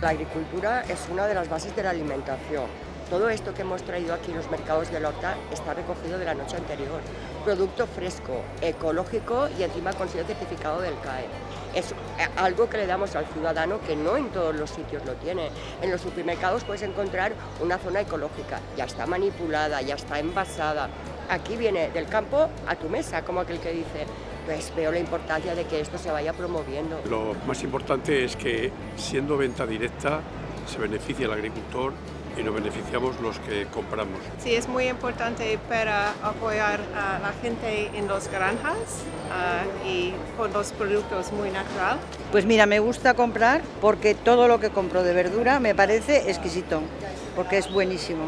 La agricultura es una de las bases de la alimentación. Todo esto que hemos traído aquí en los mercados del Horta está recogido de la noche anterior. Producto fresco, ecológico y encima con sello certificado del CAE. Es algo que le damos al ciudadano que no en todos los sitios lo tiene. En los supermercados puedes encontrar una zona ecológica, ya está manipulada, ya está envasada. Aquí viene del campo a tu mesa, como aquel que dice. Pues veo la importancia de que esto se vaya promoviendo. Lo más importante es que, siendo venta directa, se beneficia el agricultor y nos beneficiamos los que compramos. Sí, es muy importante para apoyar a la gente en las granjas y con los productos muy naturales. Pues mira, me gusta comprar porque todo lo que compro de verdura me parece exquisito, porque es buenísimo.